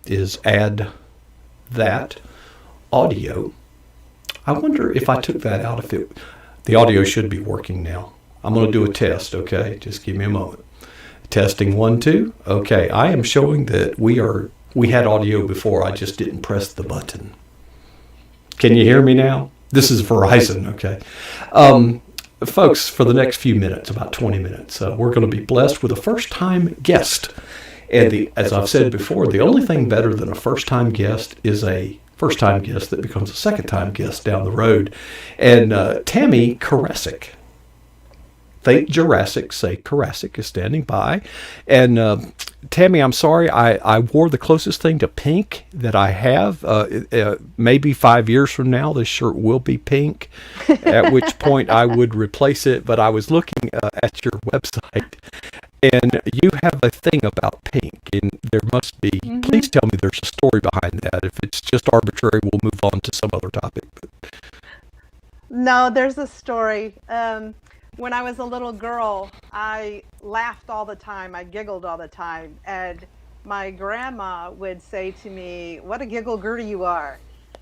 is add that audio. I wonder if I took that out, the audio should be working now. I'm going to do a test, okay? Just give me a moment. Testing 1, 2. Okay, I am showing that we had audio before. I just didn't press the button. Can you hear me now? This is Verizon, okay? Folks, for the next few minutes, about 20 minutes, we're going to be blessed with a first-time guest. And as I've said before, the only thing better than a first-time guest is a first-time guest that becomes a second-time guest down the road. And Tammy Karasek, think Jurassic, say Karasek, is standing by. And Tammy, I'm sorry, I wore the closest thing to pink that I have. Maybe 5 years from now, this shirt will be pink, at which point I would replace it. But I was looking at your website, and you have a thing about pink, and there must be, please tell me there's a story behind that. If it's just arbitrary, we'll move on to some other topic. No, there's a story. When I was a little girl, I laughed all the time. I giggled all the time. And my grandma would say to me, "What a giggle-gertie you are."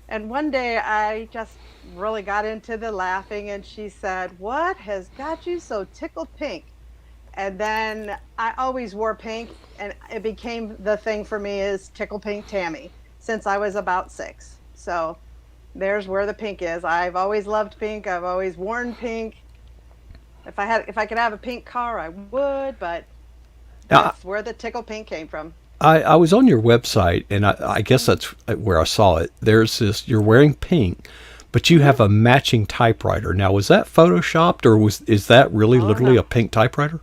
And one day I just really got into the laughing, and she said, "What has got you so tickled pink?" And then I always wore pink, and it became the thing for me is Tickle Pink Tammy since I was about 6. So there's where the pink is. I've always loved pink. I've always worn pink. If I could have a pink car, I would, but that's where the Tickle Pink came from. I was on your website, and I guess that's where I saw it. There's this, you're wearing pink, but you have a matching typewriter. Now, was that photoshopped, or is that really literally a pink typewriter?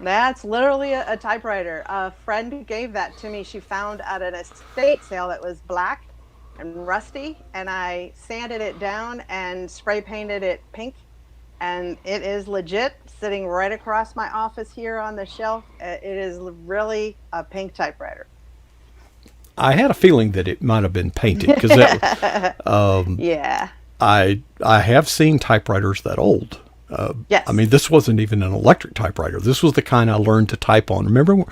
That's literally a typewriter. A friend gave that to me. She found at an estate sale that was black and rusty, and I sanded it down and spray painted it pink. And it is legit, sitting right across my office here on the shelf. It is really a pink typewriter. I had a feeling that it might have been painted because yeah. I have seen typewriters that old. Yes. I mean, this wasn't even an electric typewriter. This was the kind I learned to type on. Remember?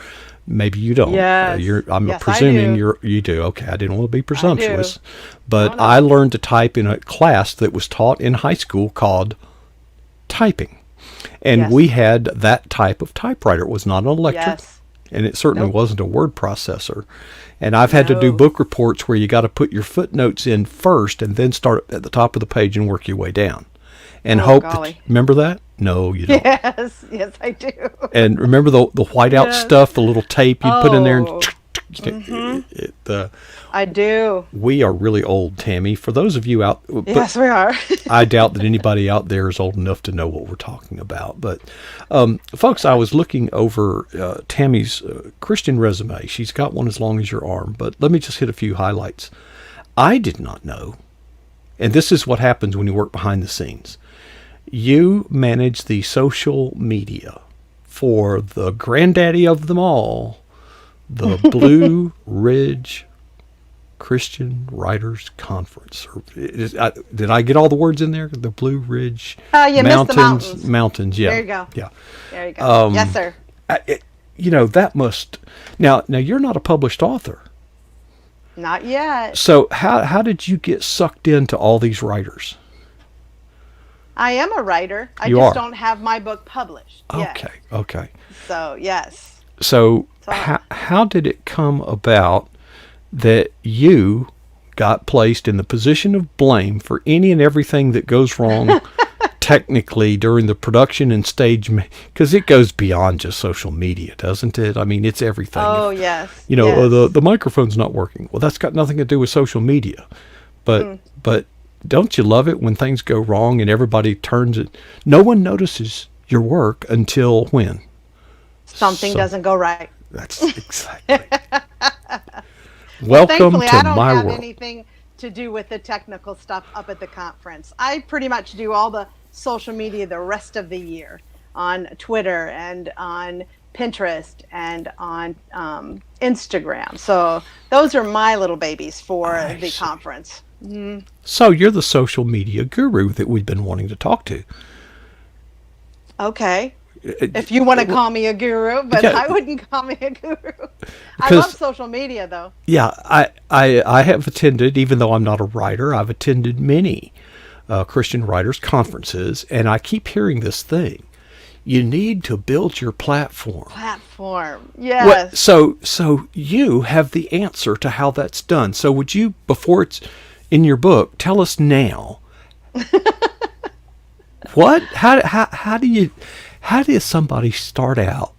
Maybe you don't. Yes. I'm presuming you do. Okay, I didn't want to be presumptuous, but no. I learned to type in a class that was taught in high school called typing, and we had that type of typewriter. It was not an electric, and it certainly wasn't a word processor. And I've had to do book reports where you got to put your footnotes in first and then start at the top of the page and work your way down, and hope that, remember that? No, you don't. Yes, I do. And remember the whiteout stuff, the little tape you put in there, and I do. We are really old, Tammy. For those of you out, yes, we are. I doubt that anybody out there is old enough to know what we're talking about. But, folks, I was looking over Tammy's Christian resume. She's got one as long as your arm. But let me just hit a few highlights. I did not know, and this is what happens when you work behind the scenes. You manage the social media for the granddaddy of them all, the Blue Ridge Christian Writers Conference. Did I get all the words in there? The Blue Ridge Mountains. Mountains, yeah. There you go. Yeah. There you go. Yes, sir. That must... Now, you're not a published author. Not yet. So how did you get sucked into all these writers? I am a writer. I don't have my book published yet. Okay. So, yes. So how did it come about that you got placed in the position of blame for any and everything that goes wrong technically during the production and stage? Because it goes beyond just social media, doesn't it? I mean, it's everything. Oh, yes. The microphone's not working. Well, that's got nothing to do with social media. But don't you love it when things go wrong and everybody turns it? No one notices your work until when? Something doesn't go right. That's exactly. Welcome to my world. I don't have anything to do with the technical stuff up at the conference. I pretty much do all the social media the rest of the year on Twitter and on Pinterest and on Instagram. So those are my little babies for the conference. Mm. So you're the social media guru that we've been wanting to talk to. Okay. If you want to call me a guru, but Yeah. I wouldn't call me a guru. I Because love social media, though. yeah, I have attended, even though I'm not a writer, I've attended many Christian writers conferences, and I keep hearing this thing: you need to build your platform. Platform, What? yes. So you have the answer to how that's done. So would you, before it's in your book, tell us now? What? How does somebody start out?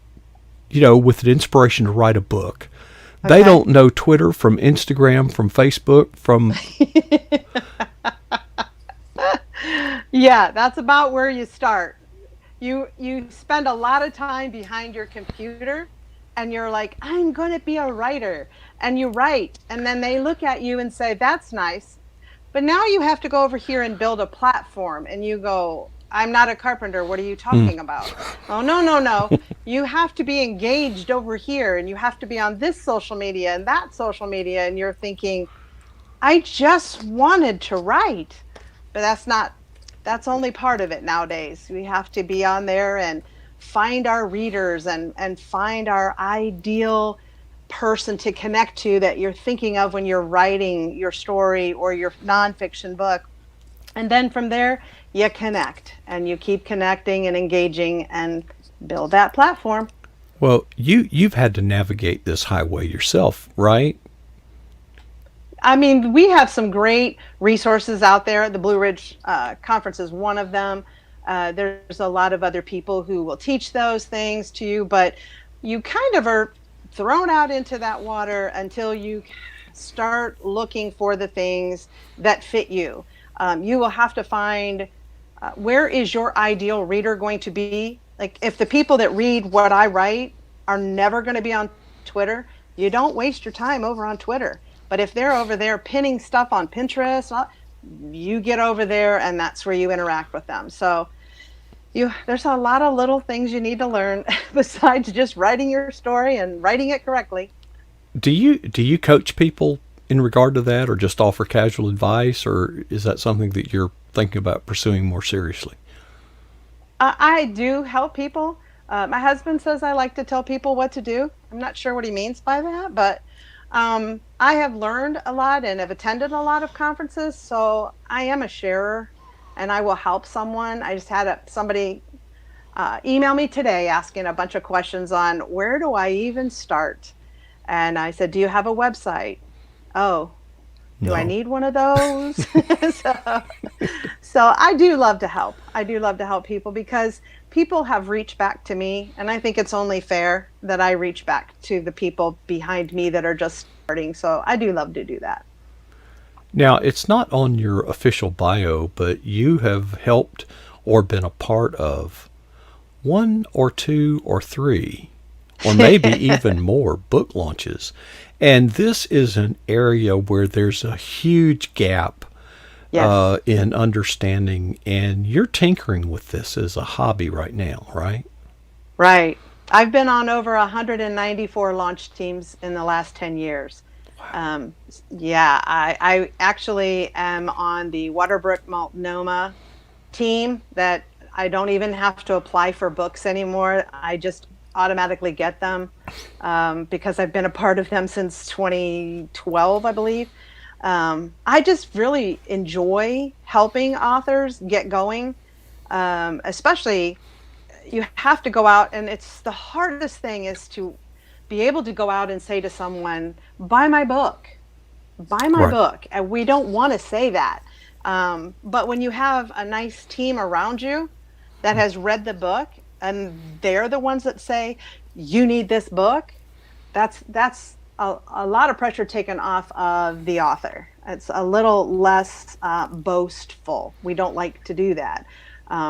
With an inspiration to write a book. They Okay. don't know Twitter from Instagram, from Facebook, from Yeah, that's about where you start. You spend a lot of time behind your computer and you're like, I'm going to be a writer. And you write, and then they look at you and say, that's nice. But now you have to go over here and build a platform, and you go, I'm not a carpenter. What are you talking about? Oh, no, no, no. You have to be engaged over here, and you have to be on this social media and that social media. And you're thinking, I just wanted to write. But that's only part of it nowadays. We have to be on there and find our readers and find our ideal person to connect to that you're thinking of when you're writing your story or your nonfiction book. And then from there, you connect and you keep connecting and engaging and build that platform. well, you've had to navigate this highway yourself, right? I mean, we have some great resources out there. The Blue Ridge Conference is one of them. There's a lot of other people who will teach those things to you, but you kind of are thrown out into that water until you start looking for the things that fit you. You will have to find where is your ideal reader going to be. Like, if the people that read what I write are never going to be on Twitter, you don't waste your time over on Twitter. But if they're over there pinning stuff on Pinterest, you get over there and that's where you interact with them. So there's a lot of little things you need to learn besides just writing your story and writing it correctly. Do you coach people in regard to that, or just offer casual advice, or is that something that you're thinking about pursuing more seriously? I do help people. My husband says I like to tell people what to do. I'm not sure what he means by that, but I have learned a lot and have attended a lot of conferences, so I am a sharer and I will help someone. I just had somebody email me today asking a bunch of questions on where do I even start? And I said, do you have a website? Oh, do I No. need one of those? so, so I do love to help. I do love to help people because people have reached back to me, and I think it's only fair that I reach back to the people behind me that are just starting. So I do love to do that. Now, it's not on your official bio, but you have helped or been a part of one or two or three, or maybe even more book launches. And this is an area where there's a huge gap Yes. in understanding, and you're tinkering with this as a hobby right now, right? Right. I've been on over 194 launch teams in the last 10 years. Yeah, I actually am on the Waterbrook Multnomah team that I don't even have to apply for books anymore. I just automatically get them because I've been a part of them since 2012, I believe. I just really enjoy helping authors get going, especially you have to go out, and it's the hardest thing is to be able to go out and say to someone, buy my book, buy my Right. book. And we don't want to say that. But when you have a nice team around you that has read the book and they're the ones that say, you need this book, that's a lot of pressure taken off of the author. It's a little less boastful. We don't like to do that.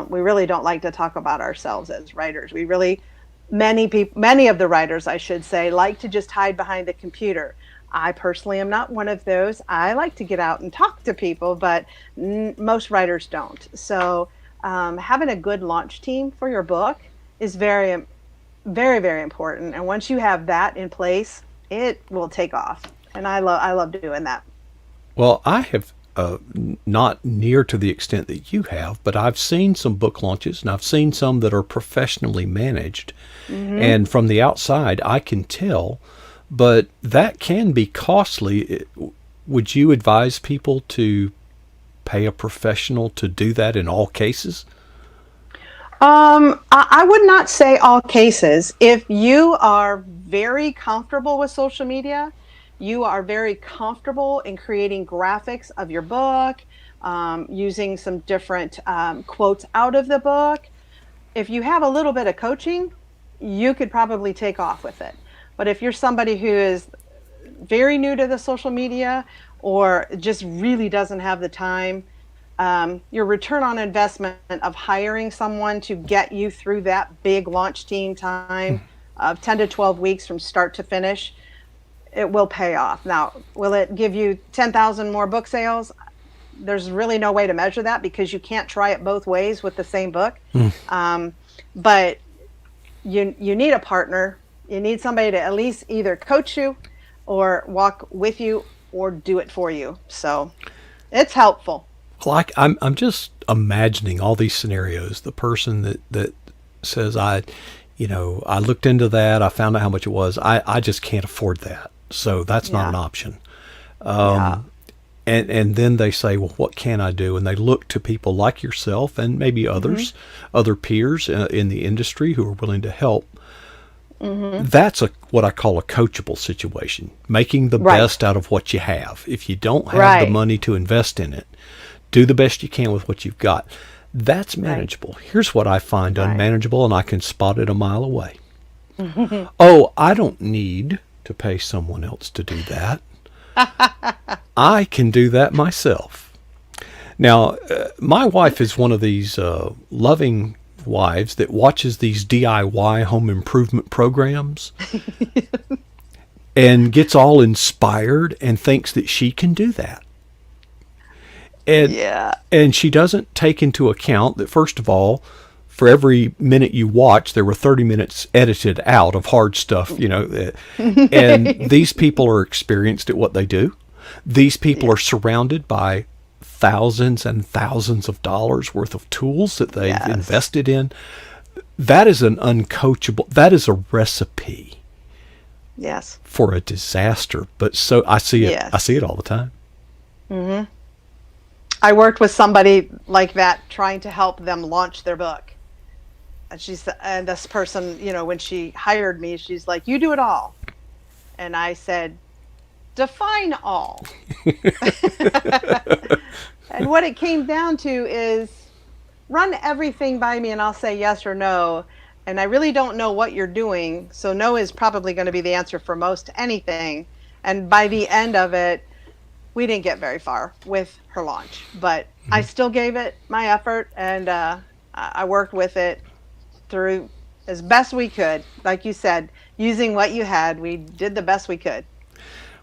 We really don't like to talk about ourselves as writers. We really, many of the writers, I should say, like to just hide behind the computer. I personally am not one of those. I like to get out and talk to people, but most writers don't. So having a good launch team for your book is very, very, very important. And once you have that in place, it will take off. And I love doing that. Well, not near to the extent that you have, but I've seen some book launches, and I've seen some that are professionally managed. And from the outside, I can tell, but that can be costly. Would you advise people to pay a professional to do that in all cases? I would not say all cases. If you are very comfortable with social media, you are very comfortable in creating graphics of your book, using some different quotes out of the book. If you have a little bit of coaching, you could probably take off with it. But if you're somebody who is very new to the social media or just really doesn't have the time, your return on investment of hiring someone to get you through that big launch team time of 10 to 12 weeks from start to finish, it will pay off. Now, will it give you 10,000 more book sales? There's really no way to measure that because you can't try it both ways with the same book. But you need a partner. You need somebody to at least either coach you or walk with you or do it for you. So it's helpful. Like I'm just imagining all these scenarios. The person that says, I looked into that. I found out how much it was. I just can't afford that. So that's not an option. And then they say, well, what can I do? And they look to people like yourself and maybe others, other peers in the industry who are willing to help. That's what I call a coachable situation, making the best out of what you have. If you don't have the money to invest in it, do the best you can with what you've got. That's manageable. Here's what I find unmanageable, and I can spot it a mile away. Oh, I don't need to pay someone else to do that. I can do that myself. Now, my wife is one of these loving wives that watches these DIY home improvement programs and gets all inspired and thinks that she can do that. And she doesn't take into account that, first of all, for every minute you watch, there were 30 minutes edited out of hard stuff, and these people are experienced at what they do. These people are surrounded by thousands and thousands of dollars worth of tools that they've invested in. That is that is a recipe for a disaster. But so I see it. I see it all the time. I worked with somebody like that trying to help them launch their book. And this person, when she hired me, she's like, you do it all. And I said, define all. And what it came down to is run everything by me and I'll say yes or no. And I really don't know what you're doing. So no is probably going to be the answer for most anything. And by the end of it, we didn't get very far with her launch, but I still gave it my effort and I worked with it through as best we could. Like you said, using what you had, we did the best we could.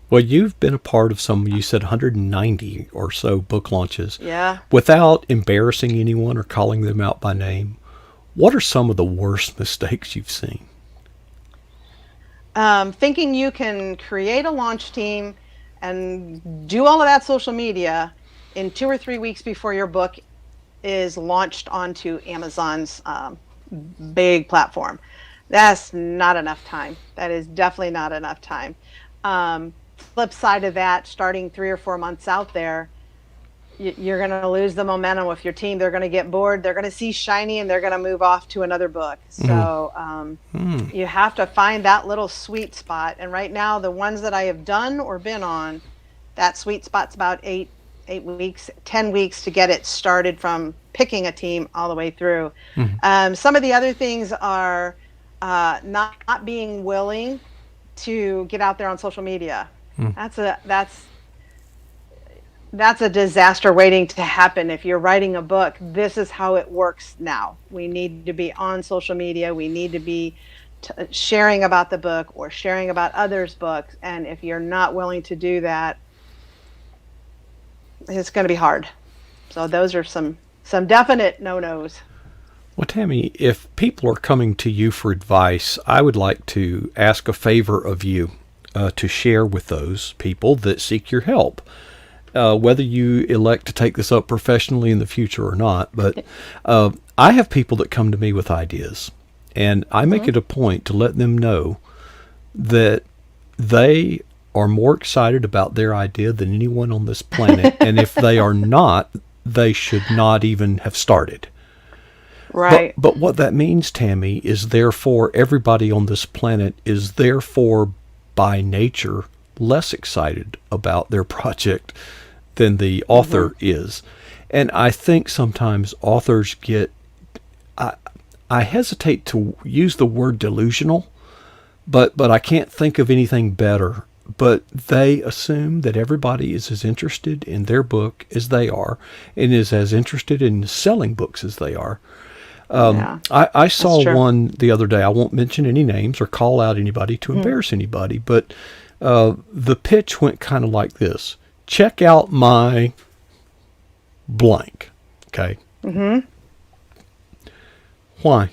Well, you've been a part of you said 190 or so book launches. Yeah. Without embarrassing anyone or calling them out by name, what are some of the worst mistakes you've seen? Thinking you can create a launch team and do all of that social media in 2 or 3 weeks before your book is launched onto Amazon's big platform. That's not enough time. That is definitely not enough time. Flip side of that, starting 3 or 4 months out there, you're going to lose the momentum with your team. They're going to get bored. They're going to see shiny and they're going to move off to another book. So you have to find that little sweet spot. And right now, the ones that I have done or been on, that sweet spot's about 8 weeks, 10 weeks to get it started from picking a team all the way through. Some of the other things are not being willing to get out there on social media. That's a disaster waiting to happen. If you're writing a book, this is how it works now. We need to be on social media. We need to be sharing about the book or sharing about others' books. And if you're not willing to do that, it's going to be hard. So those are some definite no-nos. Well, Tammy, if people are coming to you for advice, I would like to ask a favor of you to share with those people that seek your help. whether you elect to take this up professionally in the future or not, but I have people that come to me with ideas, and I make it a point to let them know that they are more excited about their idea than anyone on this planet, and if they are not, they should not even have started. Right. But what that means, Tammy, is therefore everybody on this planet is therefore by nature less excited about their project than the author is. And I think sometimes authors get, I hesitate to use the word delusional, but I can't think of anything better. But they assume that everybody is as interested in their book as they are, and is as interested in selling books as they are. I saw one the other day. I won't mention any names or call out anybody to embarrass anybody, but the pitch went kind of like this. Check out my blank. Okay. Why?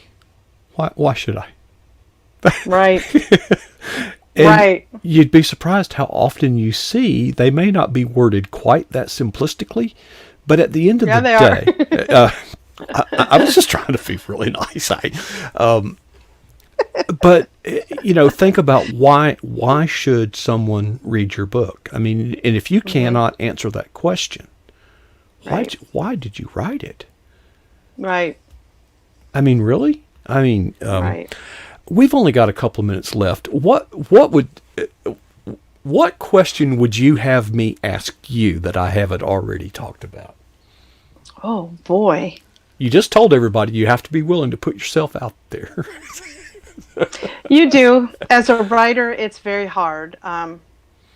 Why should I? Right. And right. You'd be surprised how often you see they may not be worded quite that simplistically, but at the end of the day, I was just trying to be really nice. But think about why should someone read your book? I mean, and if you cannot answer that question, why did you write it? Right. I mean, really? I mean, right. We've only got a couple of minutes left. What question would you have me ask you that I haven't already talked about? Oh boy. You just told everybody you have to be willing to put yourself out there. You do. As a writer, it's very hard. And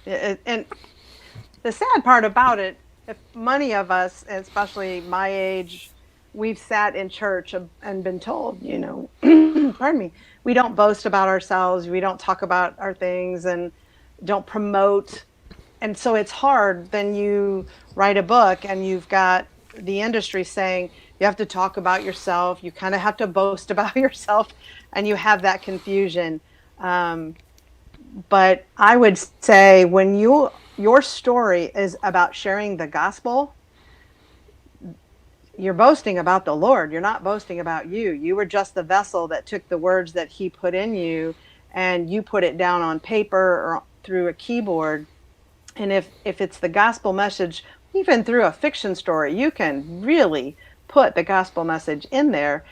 the sad part about it, if many of us, especially my age, we've sat in church and been told, pardon me, we don't boast about ourselves, we don't talk about our things, and don't promote. And so it's hard. Then you write a book and you've got the industry saying you have to talk about yourself, you kind of have to boast about yourself, and you have that confusion. But I would say when your story is about sharing the gospel, you're boasting about the Lord. You're not boasting about you. You were just the vessel that took the words that he put in you and you put it down on paper or through a keyboard. And if it's the gospel message, even through a fiction story, you can really put the gospel message in there.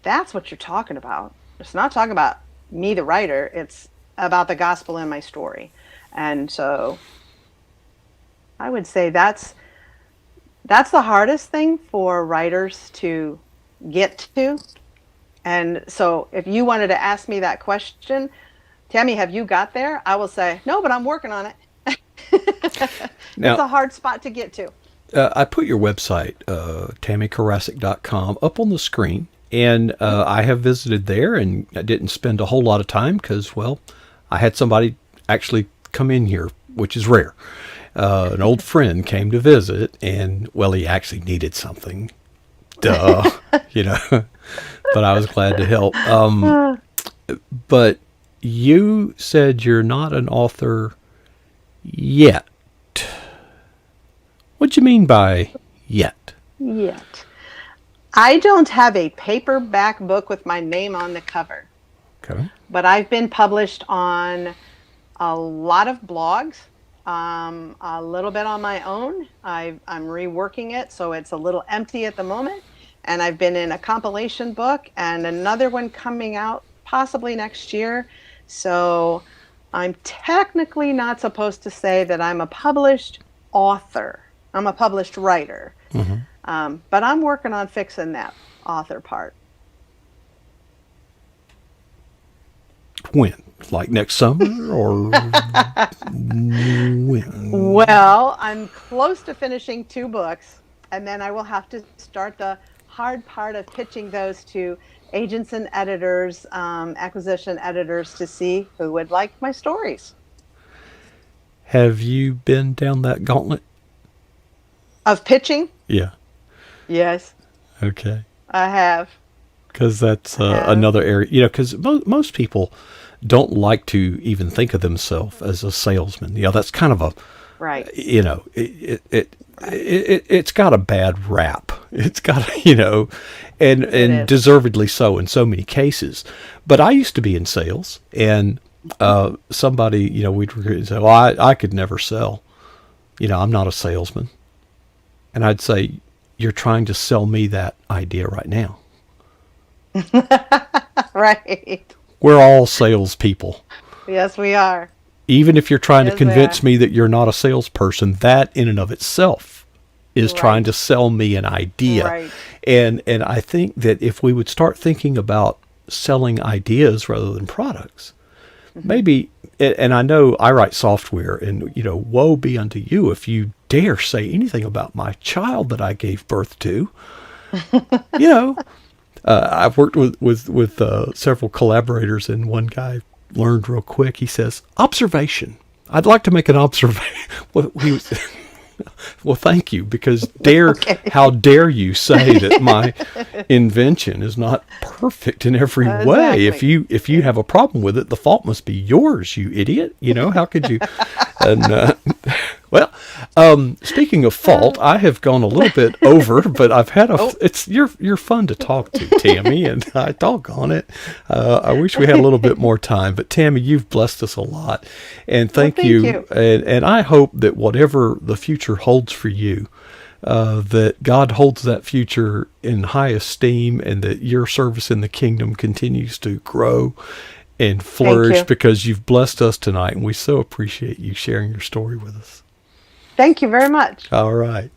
That's what you're talking about. It's not talking about me, the writer. It's about the gospel in my story. And so I would say that's the hardest thing for writers to get to. And so if you wanted to ask me that question, Tammy, have you got there? I will say, no, but I'm working on it. Now, it's a hard spot to get to. I put your website, tammykarasek.com, up on the screen. And I have visited there, and I didn't spend a whole lot of time because, well, I had somebody actually come in here, which is rare. An old friend came to visit, and, well, he actually needed something. Duh, but I was glad to help. But you said you're not an author yet. What do you mean by yet? Yet. I don't have a paperback book with my name on the cover. Okay. But I've been published on a lot of blogs, a little bit on my own. I'm reworking it, so it's a little empty at the moment. And I've been in a compilation book and another one coming out possibly next year. So I'm technically not supposed to say that I'm a published author. I'm a published writer. Mm-hmm. But I'm working on fixing that author part. When? Like next summer or when? Well, I'm close to finishing 2 books, and then I will have to start the hard part of pitching those to agents and editors, acquisition editors, to see who would like my stories. Have you been down that gauntlet? Of pitching? Yeah. Yes. Okay. I have. Because that's another area, because most people don't like to even think of themselves as a salesman. That's kind of Right. It's got a bad rap. It's got, and is. deservedly so in so many cases. But I used to be in sales, and somebody, we'd say, well, I could never sell. I'm not a salesman. And I'd say, you're trying to sell me that idea right now. Right. We're all salespeople. Yes, we are. Even if you're trying to Yes, convince me that you're not a salesperson, that in and of itself is trying to sell me an idea. Right. And I think that if we would start thinking about selling ideas rather than products, maybe, and I know I write software, and, woe be unto you if you dare say anything about my child that I gave birth to. I've worked with several collaborators, and one guy learned real quick. He says, observation. I'd like to make an observation. Well, thank you, because how dare you say that my invention is not perfect in every way? If you have a problem with it, the fault must be yours, you idiot. How could you? And speaking of fault, I have gone a little bit over, but I've had you're fun to talk to, Tammy, and I talk on it. I wish we had a little bit more time, but Tammy, you've blessed us a lot, and thank you. And I hope that whatever the future holds for you, that God holds that future in high esteem, and that your service in the kingdom continues to grow and flourish, because you've blessed us tonight, and we so appreciate you sharing your story with us. Thank you very much. All right.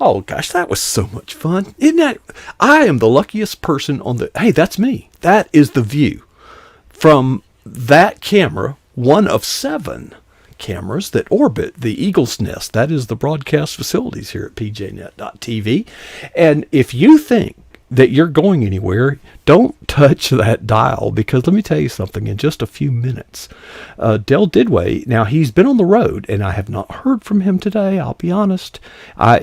Oh, gosh, that was so much fun. Isn't that? I am the luckiest person hey, that's me. That is the view from that camera, one of 7 cameras that orbit the Eagle's Nest. That is the broadcast facilities here at pjnet.tv. And if you think that you're going anywhere, don't touch that dial, because let me tell you something. In just a few minutes, Del Didway, now he's been on the road, and I have not heard from him today. I'll be honest.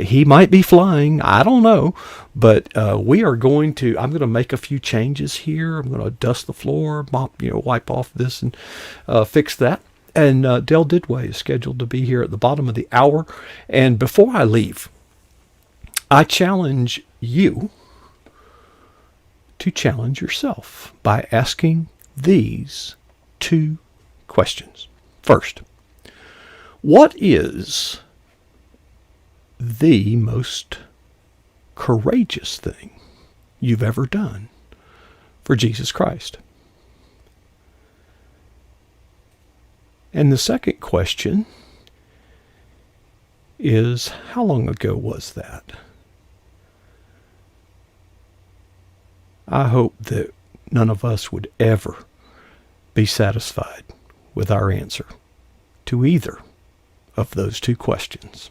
He might be flying. I don't know. But I'm going to make a few changes here. I'm going to dust the floor, mop, wipe off this, and fix that. And Del Didway is scheduled to be here at the bottom of the hour. And before I leave, I challenge you to challenge yourself by asking these 2 questions. First, what is the most courageous thing you've ever done for Jesus Christ? And the second question is, how long ago was that? I hope that none of us would ever be satisfied with our answer to either of those 2 questions.